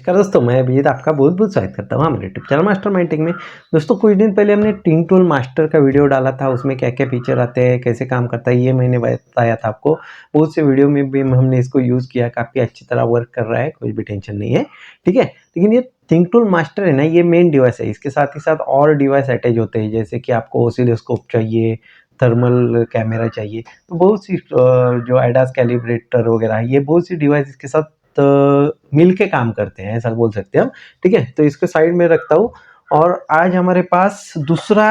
नमस्कार दोस्तों, मैं अभिजीत आपका बहुत बहुत स्वागत करता हूँ हमारे यूट्यूब चैनल मास्टरमाइंड टेक में। दोस्तों कुछ दिन पहले हमने टिंग टूल मास्टर का वीडियो डाला था, उसमें क्या क्या फीचर आते हैं, कैसे काम करता है, ये मैंने बताया था आपको। बहुत से वीडियो में भी हमने इसको यूज़ किया, काफ़ी अच्छी तरह वर्क कर रहा है, कोई भी टेंशन नहीं है, ठीक है। लेकिन ये टिंग टूल मास्टर है ना, ये मेन डिवाइस है। इसके साथ ही साथ और डिवाइस अटैच होते हैं, जैसे कि आपको ऑसिलोस्कोप चाहिए, थर्मल कैमरा चाहिए, तो बहुत सी जो एडास कैलिब्रेटर वगैरह ये बहुत सी डिवाइस इसके साथ मिल के काम करते हैं, ऐसा बोल सकते हैं हम, ठीक है। तो इसको साइड में रखता हूँ और आज हमारे पास दूसरा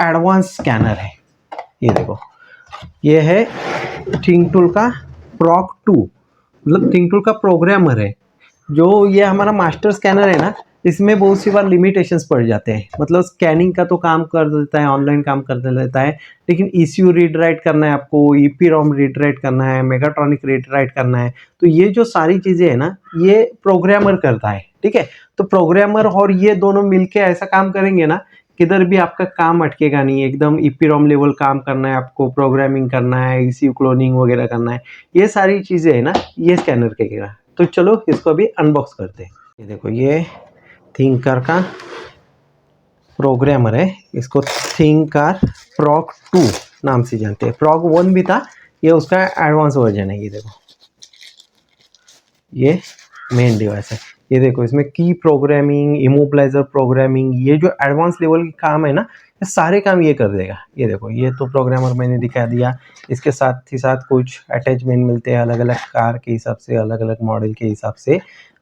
एडवांस स्कैनर है। ये देखो, ये है थिंग टूल का प्रॉक 2, मतलब थिंग टूल का प्रोग्रामर है। जो ये हमारा मास्टर स्कैनर है ना, इसमें बहुत सी बार लिमिटेशंस पड़ जाते हैं। मतलब स्कैनिंग का तो काम कर देता है, ऑनलाइन काम कर देता है, लेकिन ईसीयू रीड राइट करना है आपको, ईपीरॉम रीड राइट करना है, मेगाट्रॉनिक रीड राइट करना है, तो ये जो सारी चीज़ें है ना, ये प्रोग्रामर करता है, ठीक है। तो प्रोग्रामर और ये दोनों मिलके ऐसा काम करेंगे ना, किधर भी आपका काम अटकेगा नहीं। एकदम ईपीरॉम लेवल काम करना है आपको, प्रोग्रामिंग करना है, ईसीयू क्लोनिंग वगैरह करना है, ये सारी चीज़ें है ना, ये स्कैनर करेगा। तो चलो इसको अभी अनबॉक्स करते हैं। ये देखो, ये थिंकर का प्रोग्रामर है, इसको थिंकर प्रॉक 2 नाम से जानते हैं। प्रॉक 1 भी था, ये उसका एडवांस वर्जन है। ये देखो, ये मेन डिवाइस है। ये देखो, इसमें की प्रोग्रामिंग, इमोबिलाइजर प्रोग्रामिंग, ये जो एडवांस लेवल के काम है ना, ये सारे काम ये कर देगा। ये देखो, ये तो प्रोग्रामर मैंने दिखा दिया। इसके साथ ही साथ कुछ अटैचमेंट मिलते हैं अलग अलग कार के हिसाब से, अलग अलग मॉडल के हिसाब से।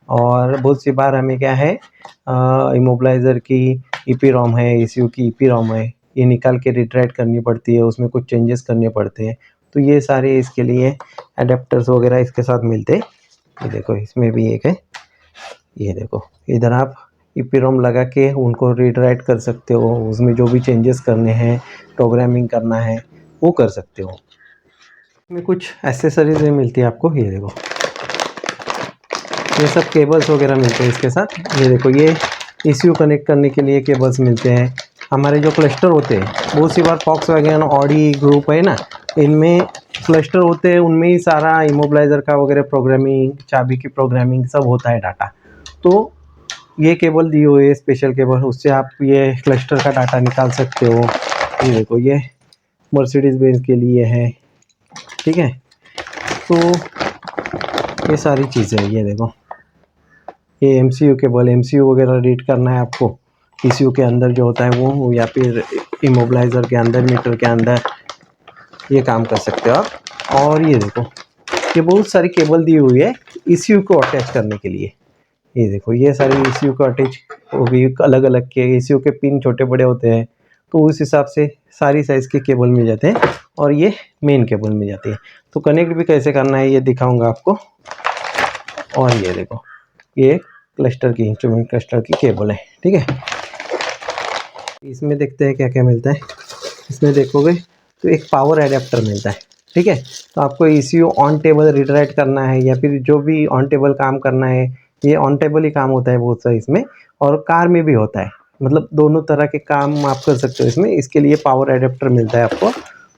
और बहुत सी बार हमें क्या है, इमोबिलाइजर की ईपीरॉम है, ईसीयू की ईपीरॉम है, ये निकाल के रिट्राइट करनी पड़ती है, उसमें कुछ चेंजेस करने पड़ते हैं। तो ये सारे इसके लिए अडेप्टर्स वगैरह इसके साथ मिलते हैं। ये देखो, इसमें भी एक है। ये देखो, इधर आप ईपीरॉम लगा के उनको रीड राइट कर सकते हो, उसमें जो भी चेंजेस करने हैं, प्रोग्रामिंग करना है, वो कर सकते हो। इसमें कुछ एसेसरीज मिलती है आपको। ये देखो, ये सब केबल्स वगैरह मिलते हैं इसके साथ। ये देखो, ये ईसीयू कनेक्ट करने के लिए केबल्स मिलते हैं। हमारे जो क्लस्टर होते हैं, बहुत सी बार फॉक्स वैगन, ऑडी ग्रुप है ना, इनमें क्लस्टर होते हैं, उनमें ही सारा इमोबिलाइजर का वगैरह प्रोग्रामिंग, चाबी की प्रोग्रामिंग सब होता है डाटा। तो ये केबल दी हुई है, स्पेशल केबल, उससे आप ये क्लस्टर का डाटा निकाल सकते हो। ये देखो, ये मर्सिडीज बेंज के लिए है, ठीक है। तो ये सारी चीज़ें, ये देखो, ये एमसीयू केबल, एमसीयू वगैरह रीड करना है आपको, ईसीयू के अंदर जो होता है वो, या फिर इमोबिलाइजर के अंदर, मीटर के अंदर, ये काम कर सकते हो आप। और ये देखो, ये बहुत सारी केबल दी हुई है ईसीयू को अटैच करने के लिए। ये देखो, ये सारी ईसीयू को अटैच, वो भी अलग अलग के ईसीयू के पिन छोटे बड़े होते हैं, तो उस हिसाब से सारी साइज़ के केबल मिल जाते हैं, और ये मेन केबल मिल जाती है। तो कनेक्ट भी कैसे करना है ये दिखाऊंगा आपको। और ये देखो, ये क्लस्टर की, इंस्ट्रूमेंट क्लस्टर की केबल है, ठीक है। इसमें देखते हैं क्या क्या मिलता है। इसमें देखोगे तो एक पावर एडेप्टर मिलता है, ठीक है। तो आपको ECU on table read write करना है, या फिर जो भी ऑन टेबल काम करना है, ये ऑन टेबल ही काम होता है बहुत सा इसमें, और कार में भी होता है। मतलब दोनों तरह के काम आप कर सकते हो इसमें। इसके लिए पावर एडेप्टर मिलता है आपको।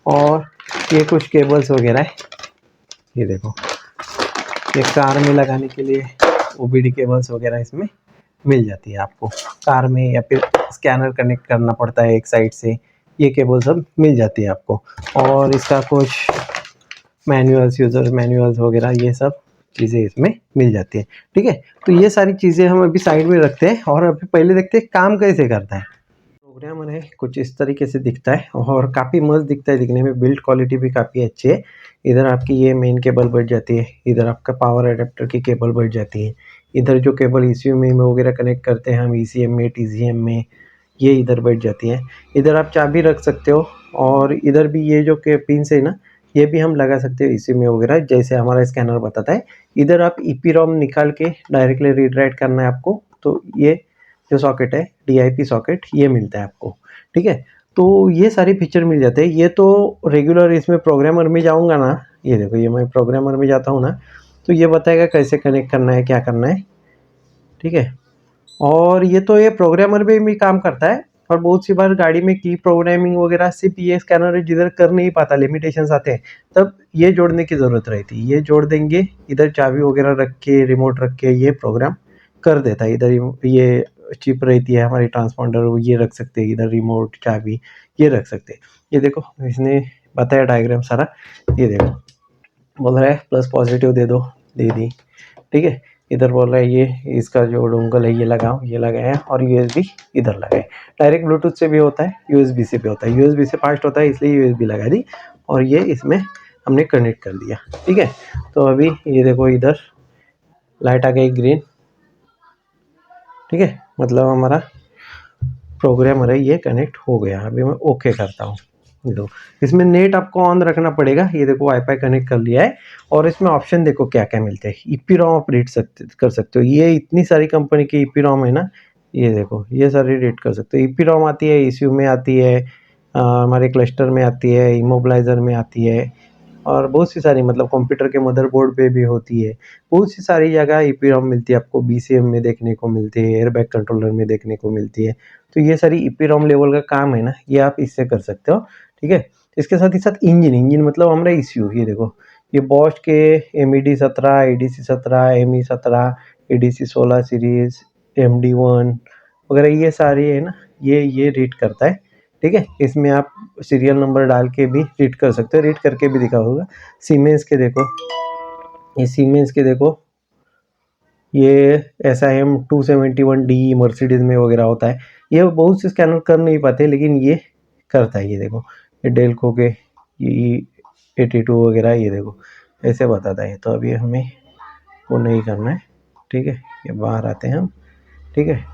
और ये कुछ केबल्स वगैरह है। ये देखो, ये कार में लगाने के लिए ओबीडी केबल्स वगैरह इसमें मिल जाती है आपको कार में, या फिर स्कैनर कनेक्ट करना पड़ता है एक साइड से, ये केबल सब मिल जाती है आपको। और इसका कुछ मैनुअल्स, यूज़र मैनुअल्स वगैरह, ये सब चीज़ें इसमें मिल जाती है, ठीक है। तो ये सारी चीज़ें हम अभी साइड में रखते हैं, और अभी पहले देखते हैं काम कैसे करता है। प्रोग्रामर है कुछ इस तरीके से दिखता है, और काफ़ी मस्त दिखता है दिखने में, बिल्ड क्वालिटी भी काफ़ी अच्छी है। इधर आपकी ये मेन केबल बढ़ जाती है, इधर आपका पावर एडेप्टर की केबल बढ़ जाती है, इधर जो केबल ईसीयू में वगैरह कनेक्ट करते हैं हम, ईसीएम में, टीजीएम में, ये इधर बैठ जाती है। इधर आप चाबी रख सकते हो, और इधर भी ये जो के पिन से ना, ये भी हम लगा सकते हो इसी में वगैरह, जैसे हमारा स्कैनर बताता है। इधर आप ईपीरॉम निकाल के डायरेक्टली रीड राइट करना है आपको, तो ये जो सॉकेट है, डीआईपी सॉकेट, ये मिलता है आपको, ठीक है। तो ये सारे फीचर मिल जाते हैं। ये तो रेगुलर इसमें प्रोग्रामर में जाऊँगा ना, ये देखो, ये मैं प्रोग्रामर में जाता हूँ ना, तो ये बताएगा कैसे कनेक्ट करना है, क्या करना है, ठीक है। और ये तो ये प्रोग्रामर में भी काम करता है, और बहुत सी बार गाड़ी में की प्रोग्रामिंग वगैरह सिर्फ ये स्कैनर जिधर कर नहीं पाता, लिमिटेशंस आते हैं, तब ये जोड़ने की ज़रूरत रहती है। ये जोड़ देंगे, इधर चाबी वगैरह रख के, रिमोट रख के, ये प्रोग्राम कर देता है। इधर ये चिप रहती है हमारी ट्रांसपॉन्डर, ये रख सकते हैं इधर, रिमोट चाबी ये रख सकते हैं। ये देखो इसने बताया डायग्राम सारा, ये देखो बोल रहा है प्लस पॉजिटिव दे दो, दे दी, ठीक है। इधर बोल रहा है ये इसका जो डोंगल है ये लगाओ, ये लगाया, और यूएसबी इधर लगाए। डायरेक्ट ब्लूटूथ से भी होता है, यूएसबी से भी होता है, यूएसबी से फास्ट होता है इसलिए यूएसबी लगा दी, और ये इसमें हमने कनेक्ट कर दिया, ठीक है। तो अभी ये देखो इधर लाइट आ गई ग्रीन, ठीक है, मतलब हमारा प्रोग्रामर है ये कनेक्ट हो गया। अभी मैं ओके करता हूँ। दो इसमें नेट आपको ऑन रखना पड़ेगा। ये देखो वाईफाई कनेक्ट कर लिया है, और इसमें ऑप्शन देखो क्या क्या मिलते हैं। ईपी रॉम आप रीड कर सकते हो, ये इतनी सारी कंपनी की ईपी रॉम है ना, ये देखो ये सारी रीड कर सकते हो। ईपी रॉम आती है ईसीयू में, आती है हमारे क्लस्टर में, आती है इमोबलाइजर में, आती है, और बहुत सी सारी मतलब कंप्यूटर के मदरबोर्ड पे भी होती है। बहुत सी सारी जगह ईपी रॉम मिलती है आपको, बीसीएम में देखने को मिलती है, एयरबैग कंट्रोलर में देखने को मिलती है। तो ये सारी ईपी रॉम लेवल का काम है ना, ये आप इससे कर सकते हो, ठीक है। इसके साथ ही साथ इंजन मतलब हमारा ईसीयू, ये देखो ये बॉश के MED17, ADC17, ME17, ADC16 series, MD1 वगैरह ये सारी है ना, ये रीड करता है, ठीक है। इसमें आप सीरियल नंबर डाल के भी रीड कर सकते हो, रीड करके भी दिखा होगा। सीमेंस के देखो, ये सीमेंस के देखो, ये SIM 271D मर्सिडीज में वगैरह होता है। ये बहुत से स्कैनर कर नहीं पाते, लेकिन ये करता है। ये देखो ये डेल्को के E82 वगैरह, ये देखो ऐसे बताता है। तो अभी हमें वो नहीं करना है, ठीक है, ये बाहर आते हैं हम, ठीक है।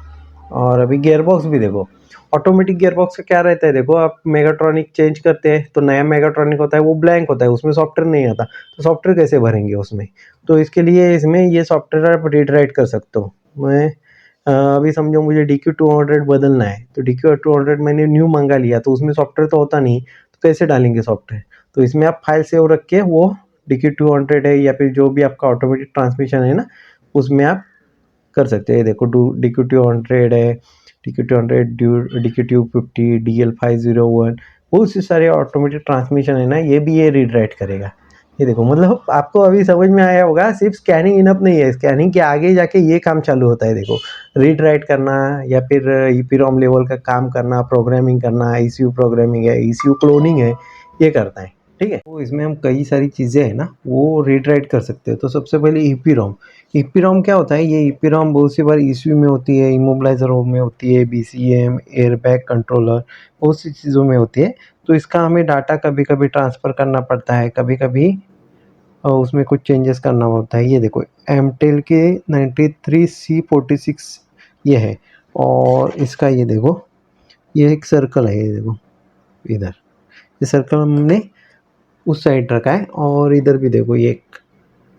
और अभी गियर बॉक्स भी देखो, ऑटोमेटिक गियर बॉक्स का क्या रहता है, देखो आप मेगाट्रॉनिक चेंज करते हैं तो नया मेगाट्रॉनिक होता है, वो ब्लैंक होता है, उसमें सॉफ्टवेयर नहीं आता, तो सॉफ्टवेयर कैसे भरेंगे उसमें। तो इसके लिए इसमें ये सॉफ्टवेयर आप रीड राइट कर सकते हो। मैं अभी समझो मुझे DQ200 बदलना है, तो DQ200 मैंने न्यू मंगा लिया, तो उसमें सॉफ्टवेयर तो होता नहीं, तो कैसे डालेंगे सॉफ्टवेयर। तो इसमें आप फाइल सेव रख के वो DQ200 है या फिर जो भी आपका ऑटोमेटिक ट्रांसमिशन है ना, उसमें आप कर सकते हैं। देखो DQ200 है, DQ200, DQ250, DL501, बहुत से सारे ऑटोमेटिक ट्रांसमिशन है ना, ये भी ये रीड राइट करेगा। ये देखो मतलब आपको अभी समझ में आया होगा, सिर्फ स्कैनिंग इनफ नहीं है, स्कैनिंग के आगे जाके ये काम चालू होता है। देखो रीड राइट करना, या फिर ईपी रॉम लेवल का काम करना, प्रोग्रामिंग करना, ECU प्रोग्रामिंग है, ECU क्लोनिंग है, ये करता है, ठीक है। तो इसमें हम कई सारी चीज़ें हैं ना वो रीड राइट कर सकते हैं। तो सबसे पहले ईपी रॉम, ईपी रॉम क्या होता है, ये ईपी रॉम बहुत सी बार ECU में होती है, इमोबलाइजर में होती है, BCM, एयरबैग कंट्रोलर, बहुत सी चीज़ों में होती है। तो इसका हमें डाटा कभी कभी ट्रांसफ़र करना पड़ता है, कभी कभी उसमें कुछ चेंजेस करना होता है। ये देखो एमटेल के 93C46 ये है, और इसका ये देखो ये एक सर्कल है, ये देखो इधर ये सर्कल हमने उस साइड रखा है, और इधर भी देखो ये एक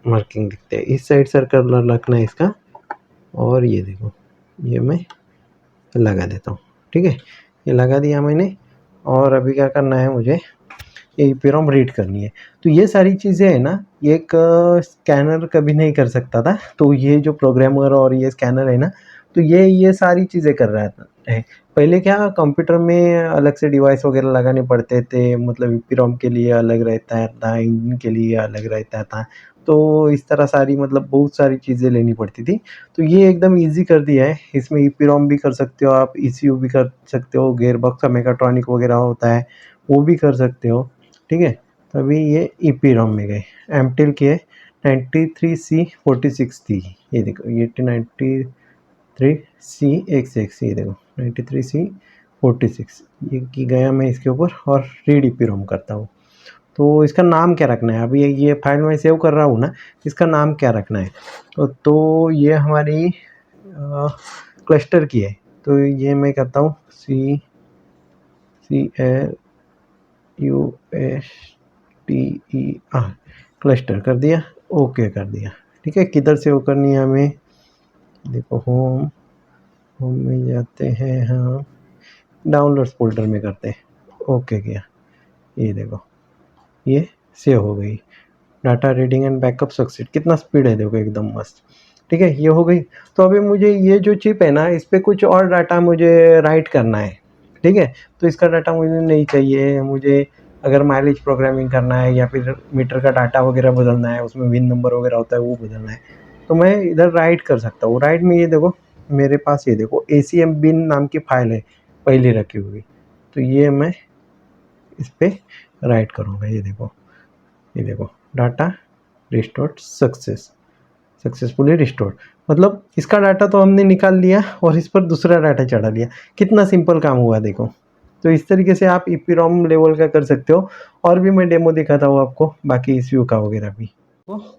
मार्किंग दिखते हैं, इस साइड सर्कल रखना है इसका, और ये देखो ये मैं लगा देता हूँ, ठीक है, ये लगा दिया मैंने। और अभी क्या करना है मुझे, ये ईपी रॉम रीड करनी है। तो ये सारी चीज़ें है ना, ये एक स्कैनर कभी नहीं कर सकता था, तो ये जो प्रोग्रामर और ये स्कैनर है ना, तो ये सारी चीज़ें कर रहा है। पहले क्या कंप्यूटर में अलग से डिवाइस वगैरह लगाने पड़ते थे, मतलब ईपी रॉम के लिए अलग रहता था, इंजन के लिए अलग रहता था, तो इस तरह सारी मतलब बहुत सारी चीज़ें लेनी पड़ती थी। तो ये एकदम ईज़ी कर दिया है, इसमें ईपी रॉम भी कर सकते हो आप, ECU भी कर सकते हो, गियर बॉक्स का मेगाट्रॉनिक वगैरह होता है वो भी कर सकते हो, ठीक है। तभी ये ईपी रॉम में गए, एमटेल की है 93C46 थी, ये देखो ये 93C66, ये देखो 93C46 ये की गया मैं इसके ऊपर, और रीड ईपी रॉम करता हूँ। तो इसका नाम क्या रखना है, अभी ये फाइल मैं सेव कर रहा हूँ ना, इसका नाम क्या रखना है। तो ये हमारी क्लस्टर की है, तो ये मैं करता हूँ CLUSTER, क्लस्टर कर दिया, ओके कर दिया, ठीक है। किधर से वो करनी है हमें, देखो होम में जाते हैं, हाँ डाउनलोड्स फोल्डर में करते हैं, ओके किया, ये देखो ये सेव हो गई। Data reading and backup success, कितना स्पीड है देखो एकदम मस्त, ठीक है, ये हो गई। तो अभी मुझे ये जो चिप है ना, इस पर कुछ और डाटा मुझे राइट करना है, ठीक है। तो इसका डाटा मुझे नहीं चाहिए, मुझे अगर माइलेज प्रोग्रामिंग करना है, या फिर मीटर का डाटा वगैरह बदलना है, उसमें विन नंबर वगैरह होता है वो बदलना है, तो मैं इधर राइट कर सकता हूँ। राइट में ये देखो मेरे पास ये देखो ACM बिन नाम की फाइल है पहले रखी हुई, तो ये मैं इस पर राइट करूँगा। ये देखो डाटा रिस्टोर्ड सक्सेसफुली रिस्टोर्ड, मतलब इसका डाटा तो हमने निकाल लिया और इस पर दूसरा डाटा चढ़ा लिया। कितना सिंपल काम हुआ देखो। तो इस तरीके से आप EPROM लेवल का कर सकते हो। और भी मैं डेमो दिखाता हूँ आपको बाकी ECU का वगैरह भी। तो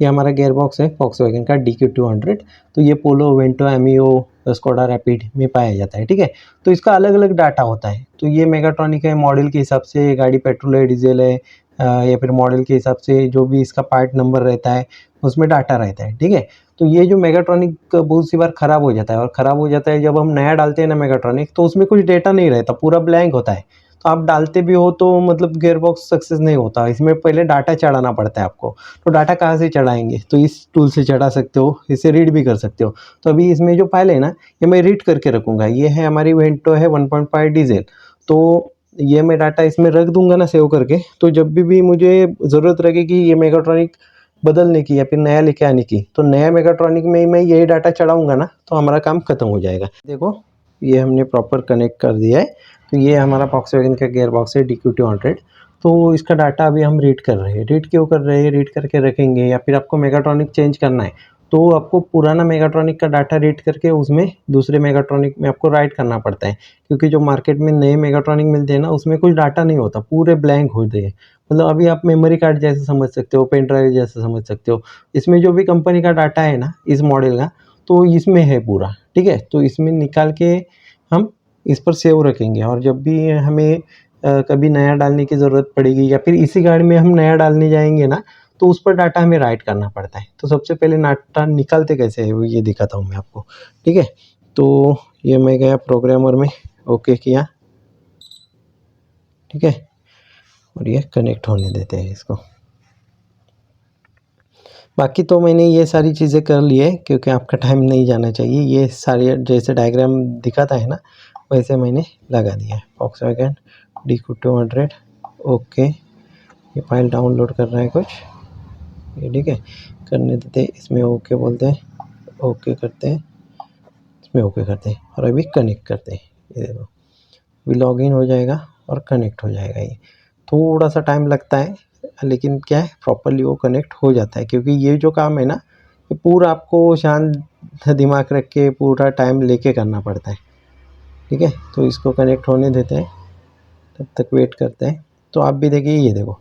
ये हमारा गेयर बॉक्स है Volkswagen का DQ200। तो ये पोलो, वेंटो, एमियो, स्कोडा रैपिड में पाया जाता है, ठीक है। तो इसका अलग अलग डाटा होता है। तो ये मेगाट्रॉनिक है, मॉडल के हिसाब से गाड़ी पेट्रोल है, डीजल है, या फिर मॉडल के हिसाब से जो भी इसका पार्ट नंबर रहता है उसमें डाटा रहता है, ठीक है। तो ये जो मेगाट्रॉनिक बहुत सी बार ख़राब हो जाता है, और ख़राब हो जाता है जब हम नया डालते हैं ना मेगाट्रॉनिक, तो उसमें कुछ डेटा नहीं रहता, पूरा ब्लैंक होता है। तो आप डालते भी हो तो मतलब गियर बॉक्स सक्सेस नहीं होता, इसमें पहले डाटा चढ़ाना पड़ता है आपको। तो डाटा कहाँ से चढ़ाएंगे, तो इस टूल से चढ़ा सकते हो, इसे रीड भी कर सकते हो। तो अभी इसमें जो फाइल है ना, ये मैं रीड करके रखूँगा। ये है हमारी वेंटो है 1.5 डीजल। तो ये मैं डाटा इसमें रख दूंगा ना सेव करके, तो जब भी मुझे ज़रूरत लगेगी ये मेगाट्रॉनिक बदलने की या फिर नया लेके आने की, तो नया मेगाट्रॉनिक में मैं यही डाटा चढ़ाऊंगा ना, तो हमारा काम खत्म हो जाएगा। देखो ये हमने प्रॉपर कनेक्ट कर दिया है। तो ये हमारा Volkswagen का गियर बॉक्स है DQ200। तो इसका डाटा अभी हम रीड कर रहे हैं। रीड क्यों कर रहे हैं, रीड करके रखेंगे या फिर आपको मेगाट्रॉनिक चेंज करना है तो आपको पुराना मेगाट्रॉनिक का डाटा रीड करके उसमें दूसरे मेगाट्रॉनिक में आपको राइट करना पड़ता है। क्योंकि जो मार्केट में नए मेगाट्रॉनिक मिलते हैं ना, उसमें कुछ डाटा नहीं होता, पूरे ब्लैंक होते हैं। मतलब अभी आप मेमोरी कार्ड जैसे समझ सकते हो, पेन ड्राइव जैसे समझ सकते हो। इसमें जो भी कंपनी का डाटा है ना इस मॉडल का, तो इसमें है पूरा, ठीक है। तो इसमें निकाल के हम इस पर सेव रखेंगे, और जब भी हमें कभी नया डालने की ज़रूरत पड़ेगी या फिर इसी गाड़ी में हम नया डालने जाएंगे ना, तो उस पर डाटा हमें राइट करना पड़ता है। तो सबसे पहले डाटा निकालते कैसे है वो ये दिखाता हूँ मैं आपको, ठीक है। तो ये मैं गया प्रोग्रामर में, ओके किया, ठीक है, और ये कनेक्ट होने देते हैं इसको। बाकी तो मैंने ये सारी चीज़ें कर ली है क्योंकि आपका टाइम नहीं जाना चाहिए। ये सारी जैसे डायग्राम दिखाता है ना वैसे मैंने लगा दिया है। Volkswagen DQ200, okay. ये फाइल डाउनलोड कर रहा है कुछ, ये ठीक है, करने देते हैं। इसमें ओके बोलते हैं, ओके करते हैं, इसमें ओके करते हैं, और अभी कनेक्ट करते हैं। ये देखो अभी लॉगिन हो जाएगा और कनेक्ट हो जाएगा। ये थोड़ा सा टाइम लगता है लेकिन क्या है प्रॉपरली वो कनेक्ट हो जाता है, क्योंकि ये जो काम है ना ये पूरा आपको शांत दिमाग रख के पूरा टाइम लेके करना पड़ता है, ठीक है। तो इसको कनेक्ट होने देते हैं, तब तक वेट करते हैं। तो आप भी देखिए, ये देखो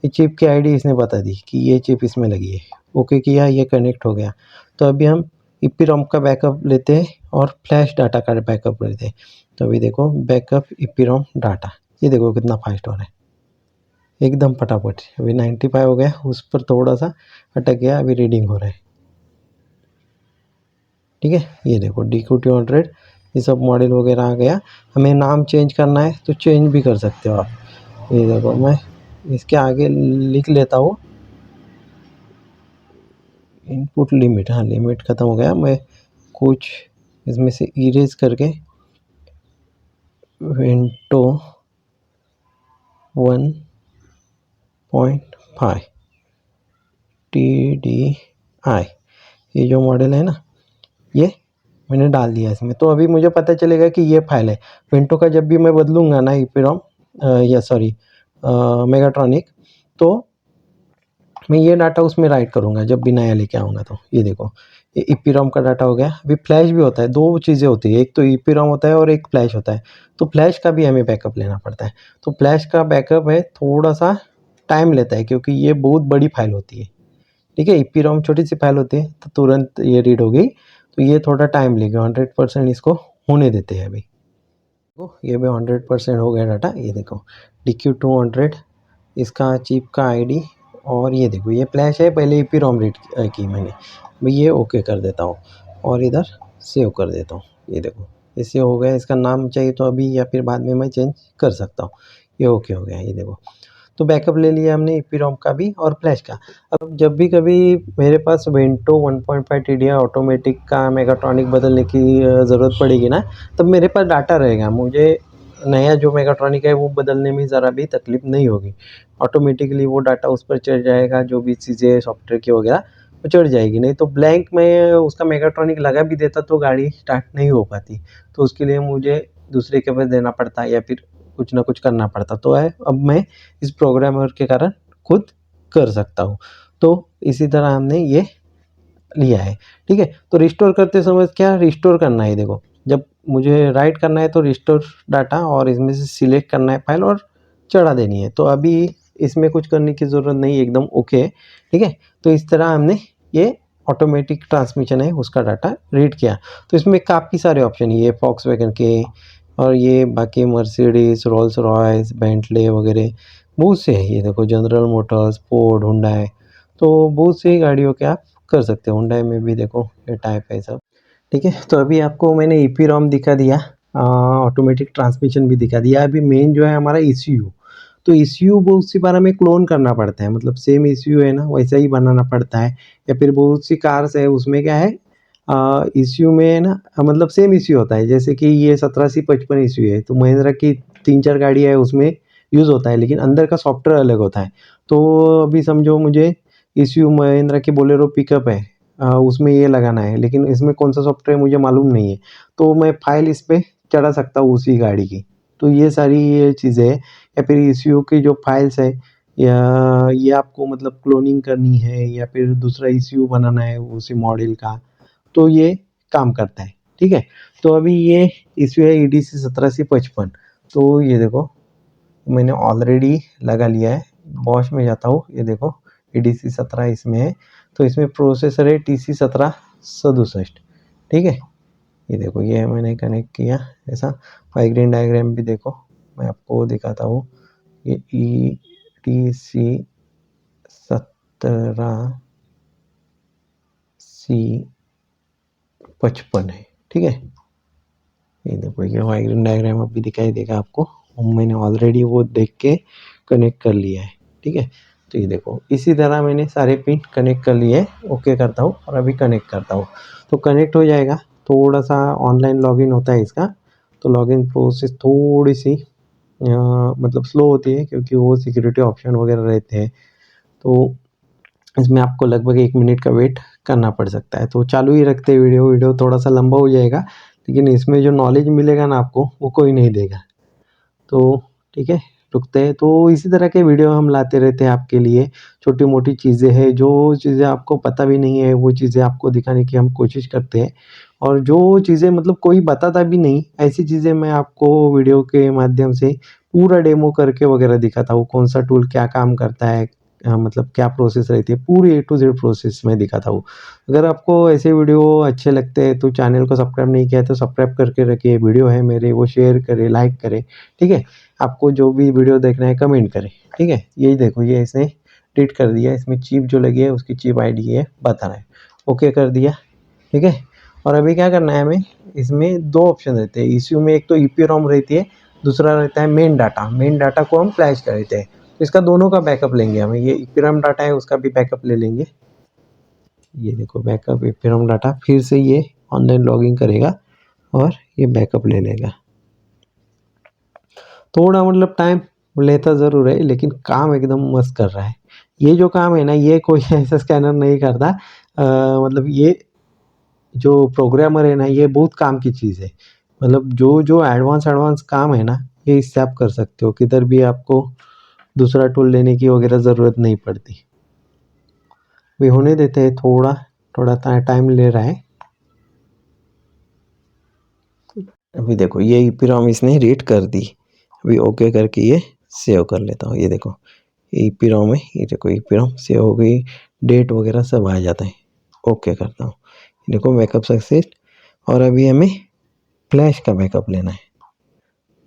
ये चिप की आईडी इसने बता दी कि ये चिप इसमें लगी है, ओके किया, ये कनेक्ट हो गया। तो अभी हम EPROM का बैकअप लेते हैं और फ्लैश डाटा का बैकअप लेते हैं। तो अभी देखो बैकअप EPROM डाटा, ये देखो कितना फास्ट हो रहा है, एकदम फटाफट। अभी 95 हो गया, उस पर थोड़ा सा अटक गया, अभी रीडिंग हो रहा है, ठीक है। ये देखो DQ200 ये सब मॉडल वगैरह आ गया। हमें नाम चेंज करना है तो चेंज भी कर सकते हो आप। ये देखो मैं इसके आगे लिख लेता हूँ इनपुट लिमिट, हाँ लिमिट ख़त्म हो गया। मैं कुछ इसमें से इरेज करके वेंटो 1.5 TDI ये जो मॉडल है ना ये मैंने डाल दिया इसमें। तो अभी मुझे पता चलेगा कि ये फाइल है वेंटो का। जब भी मैं बदलूंगा ना EPROM या सॉरी मेगाट्रॉनिक, तो मैं ये डाटा उसमें राइट करूँगा जब भी नया लेके आऊँगा। तो ये देखो ये EPROM का डाटा हो गया। अभी फ्लैश भी होता है, दो चीज़ें होती है, एक तो EPROM होता है और एक फ्लैश होता है। तो फ्लैश का भी हमें बैकअप लेना पड़ता है। तो फ्लैश का बैकअप है थोड़ा सा टाइम लेता है क्योंकि ये बहुत बड़ी फाइल होती है, ठीक है। EPROM छोटी सी फाइल होती है तो तुरंत ये रीड हो गई। तो ये थोड़ा टाइम लेगा, 100% इसको होने देते हैं। अभी देखो ये भी 100% हो गया डाटा। ये देखो DQ200 इसका चिप का आईडी, और ये देखो ये फ्लैश है, पहले EPROM रीड की मैंने। मैं ये ओके कर देता हूँ और इधर सेव कर देता हूँ। ये देखो ये सेव हो गया। इसका नाम चाहिए तो अभी या फिर बाद में मैं चेंज कर सकता हूँ। ये ओके हो गया। ये देखो तो बैकअप ले लिया हमने EPROM का भी और फ्लैश का। अब जब भी कभी मेरे पास वेंटो 1.5 TDI ऑटोमेटिक का मेगाट्रॉनिक बदलने की ज़रूरत पड़ेगी ना, तब मेरे पास डाटा रहेगा। मुझे नया जो मेगाट्रॉनिक है वो बदलने में ज़रा भी तकलीफ़ नहीं होगी। ऑटोमेटिकली वो डाटा उस पर चढ़ जाएगा, जो भी चीज़ें सॉफ्टवेयर की वगैरह वो चढ़ जाएगी, नहीं तो ब्लैंक में उसका मेगाट्रॉनिक लगा भी देता तो गाड़ी स्टार्ट नहीं हो पाती। तो उसके लिए मुझे दूसरे के पास देना पड़ता या फिर कुछ ना कुछ करना पड़ता। तो है अब मैं इस प्रोग्रामर के कारण खुद कर सकता हूँ। तो इसी तरह हमने ये लिया है, ठीक है। तो रिस्टोर करते समय क्या रिस्टोर करना है, देखो जब मुझे राइट करना है तो रिस्टोर डाटा और इसमें से सिलेक्ट करना है फाइल और चढ़ा देनी है। तो अभी इसमें कुछ करने की ज़रूरत नहीं, एकदम ओके है, ठीक है। तो इस तरह हमने ये ऑटोमेटिक ट्रांसमिशन है उसका डाटा रीड किया। तो इसमें काफ़ी सारे ऑप्शन है, ये फॉक्सवैगन के और ये बाकी मर्सिडीज, रोल्स रॉयस, बेंटले वगैरह बहुत से है। ये देखो जनरल मोटर्स, फोर्ड, हुंडई, तो बहुत सी गाड़ियों के आप कर सकते हो। हुंडई में भी देखो ये टाइप है सब, ठीक है। तो अभी आपको मैंने ईपीरॉम दिखा दिया, ऑटोमेटिक ट्रांसमिशन भी दिखा दिया। अभी मेन जो है हमारा ईसीयू, तो ईसीयू बहुत सी बार हमें क्लोन करना पड़ता है, मतलब सेम ईसीयू है ना वैसा ही बनाना पड़ता है। या फिर बहुत सी कार्स है उसमें क्या है, ईसीयू में ना मतलब सेम ईसीयू होता है। जैसे कि ये 1755 ईसीयू है, तो महिंद्रा की 3-4 गाड़ी है उसमें यूज़ होता है, लेकिन अंदर का सॉफ्टवेयर अलग होता है। तो अभी समझो मुझे ईसीयू महिंद्रा की बोलेरो पिकअप है, उसमें ये लगाना है, लेकिन इसमें कौन सा सॉफ्टवेयर मुझे मालूम नहीं है। तो मैं फाइल इस पे चढ़ा सकता हूँ उसी गाड़ी की। तो ये सारी ये चीज़ें हैं। या फिर ईसीयू की जो फाइल्स है, या ये आपको मतलब क्लोनिंग करनी है या फिर दूसरा ईसीयू बनाना है उसी मॉडल का, तो ये काम करता है, ठीक है। तो अभी ये ईसीयू है ईडीसी 1755। तो ये देखो मैंने ऑलरेडी लगा लिया है। बॉश में जाता हूँ, ये देखो ईडीसी 17 इसमें है। तो इसमें प्रोसेसर है टीसी 1767, ठीक है। ये देखो ये मैंने कनेक्ट किया ऐसा। फाइग्रीन डायग्राम भी देखो, मैं आपको दिखाता हूँ। ये ई टी सी 17C55 है, ठीक है। ये देखो ये वायरिंग डायग्राम अभी दिखाई देगा आपको, और मैंने ऑलरेडी वो देख के कनेक्ट कर लिया है, ठीक है। तो ये देखो इसी तरह मैंने सारे पिन कनेक्ट कर लिए। ओके करता हूँ और अभी कनेक्ट करता हूँ, तो कनेक्ट हो जाएगा। थोड़ा सा ऑनलाइन लॉगिन होता है इसका, तो लॉगिन प्रोसेस थोड़ी सी मतलब स्लो होती है, क्योंकि वो सिक्योरिटी ऑप्शन वगैरह रहते हैं। तो इसमें आपको लगभग 1 मिनट का वेट करना पड़ सकता है। तो चालू ही रखते हैं वीडियो, वीडियो थोड़ा सा लंबा हो जाएगा, लेकिन इसमें जो नॉलेज मिलेगा ना आपको वो कोई नहीं देगा। तो ठीक है, रुकते हैं। तो इसी तरह के वीडियो हम लाते रहते हैं आपके लिए। छोटी-मोटी चीज़ें हैं, जो चीज़ें आपको पता भी नहीं है, वो चीज़ें आपको दिखाने की हम कोशिश करते हैं। और जो चीज़ें मतलब कोई बताता भी नहीं, ऐसी चीज़ें मैं आपको वीडियो के माध्यम से पूरा डेमो करके वगैरह दिखाता हूँ। कौन-सा टूल क्या काम करता है, मतलब क्या प्रोसेस रहती है, पूरी ए टू ज़ेड प्रोसेस मैं दिखाता हूँ। अगर आपको ऐसे वीडियो अच्छे लगते हैं तो चैनल को सब्सक्राइब नहीं किया है तो सब्सक्राइब करके रखिए। वीडियो है मेरे वो शेयर करें, लाइक करें, ठीक है। आपको जो भी वीडियो देखना है कमेंट करें, ठीक है। यही देखो ये इसने रीड कर दिया, इसमें चिप जो लगी है उसकी चिप आईडी ये बता रहा है। ओके कर दिया, ठीक है। और अभी क्या करना है हमें, इसमें 2 ऑप्शन रहते हैं ईसीयू में, एक तो ईपीरोम रहती है, दूसरा रहता है मेन डाटा। मेन डाटा को हम फ्लैश कर देते हैं, तो इसका दोनों का बैकअप लेंगे हमें। ये ईपीरोम डाटा है उसका भी बैकअप ले लेंगे। ये देखो बैकअप ईपीरोम डाटा, फिर से ये ऑनलाइन लॉगिन करेगा और ये बैकअप ले लेगा। थोड़ा मतलब टाइम लेता ज़रूर है, लेकिन काम एकदम मस्त कर रहा है। ये जो काम है ना ये कोई ऐसा स्कैनर नहीं करता। मतलब ये जो प्रोग्रामर है ना ये बहुत काम की चीज़ है। मतलब जो एडवांस एडवांस काम है ना ये इससे आप कर सकते हो, किधर भी आपको दूसरा टूल लेने की वगैरह ज़रूरत नहीं पड़ती। अभी होने देते हैं, थोड़ा थोड़ा टाइम ले रहा है। अभी देखो ये ईपीरोम इसने रीड कर दी। अभी ओके करके ये सेव कर लेता हूँ। ये देखो ईपीरोम है, ये देखो ईपीरोम सेव हो गई, डेट वगैरह सब आ जाता है। ओके करता हूँ, देखो बैकअप सक्सेस। और अभी हमें फ्लैश का बैकअप लेना है।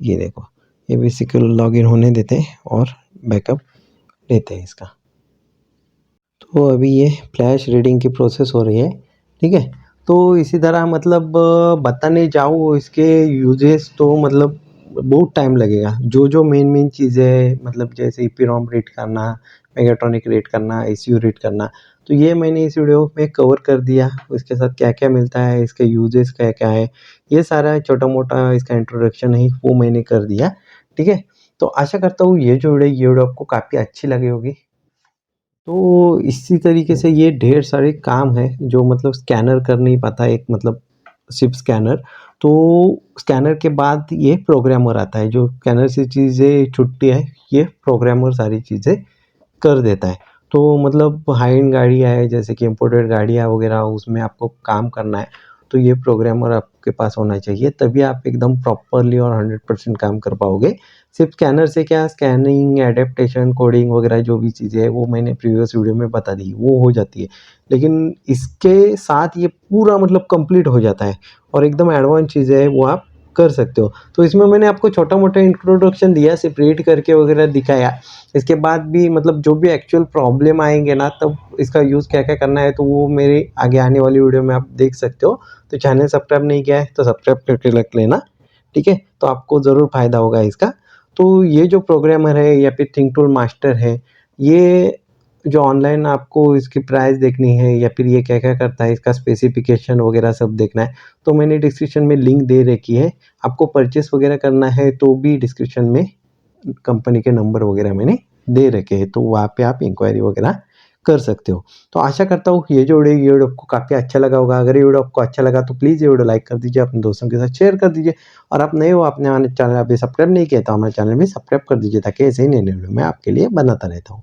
ये देखो ये भी सिक्योर लॉगिन होने देते हैं और बैकअप लेते हैं इसका। तो अभी ये फ्लैश रीडिंग की प्रोसेस हो रही है, ठीक है। तो इसी तरह मतलब बताने जाऊँ इसके यूजेस तो मतलब बहुत टाइम लगेगा। जो मेन चीज़ें मतलब जैसे ईपीरोम रीड करना, मेगाट्रॉनिक रीड करना, ईसीयू रीड करना, तो ये मैंने इस वीडियो में कवर कर दिया। इसके साथ क्या-क्या मिलता है, इसके यूजेस क्या-क्या है, ये सारा छोटा-मोटा इसका इंट्रोडक्शन है वो मैंने कर दिया, ठीक है। तो आशा करता हूँ ये वीडियो आपको काफ़ी अच्छी लगी होगी। तो इसी तरीके से ये ढेर सारे काम हैं जो मतलब स्कैनर कर नहीं पाता एक मतलब सिर्फ स्कैनर। तो स्कैनर के बाद ये प्रोग्रामर आता है जो स्कैनर से चीज़ें छुट्टी है, ये प्रोग्रामर सारी चीज़ें कर देता है। तो मतलब हाई एंड गाड़ियाँ है जैसे कि इम्पोर्टेड गाड़ियाँ वगैरह उसमें आपको काम करना है, तो ये प्रोग्रामर आपके पास होना चाहिए तभी आप एकदम प्रॉपरली और 100% काम कर पाओगे। सिर्फ स्कैनर से क्या स्कैनिंग, एडेप्टेशन, कोडिंग वगैरह जो भी चीज़ें हैं वो मैंने प्रीवियस वीडियो में बता दी, वो हो जाती है। लेकिन इसके साथ ये पूरा मतलब कंप्लीट हो जाता है और एकदम एडवांस चीज़ें हैं वो आप कर सकते हो। तो इसमें मैंने आपको छोटा-मोटा इंट्रोडक्शन दिया, सेपरेट करके वगैरह दिखाया। इसके बाद भी मतलब जो भी एक्चुअल प्रॉब्लम आएँगे ना तब इसका यूज़ क्या-क्या करना है तो वो मेरे आगे आने वाली वीडियो में आप देख सकते हो। तो चैनल सब्सक्राइब नहीं किया है तो सब्सक्राइब करके रख लेना, ठीक है? तो आपको ज़रूर फ़ायदा होगा इसका। तो ये जो प्रोग्रामर है या फिर थिंक टूल मास्टर है, ये जो ऑनलाइन आपको इसकी प्राइस देखनी है या फिर ये क्या-क्या करता है, इसका स्पेसिफ़िकेशन वगैरह सब देखना है, तो मैंने डिस्क्रिप्शन में लिंक दे रखी है। आपको परचेज़ वगैरह करना है तो भी डिस्क्रिप्शन में कंपनी के नंबर वगैरह मैंने दे रखे हैं, तो वहाँ पे आप इंक्वायरी वगैरह कर सकते हो। तो आशा करता हूँ ये वीडियो आपको काफ़ी अच्छा लगा होगा। अगर ये वीडियो आपको अच्छा लगा तो प्लीज़ ये वीडियो लाइक कर दीजिए, अपने दोस्तों के साथ शेयर कर दीजिए और आप नए हो आपने हमारे चैनल अभी सब्सक्राइब नहीं किया तो हमारे चैनल भी सब्सक्राइब कर दीजिए ताकि ऐसे ही नए-नए वीडियो मैं आपके लिए बनाता रहता हूँ।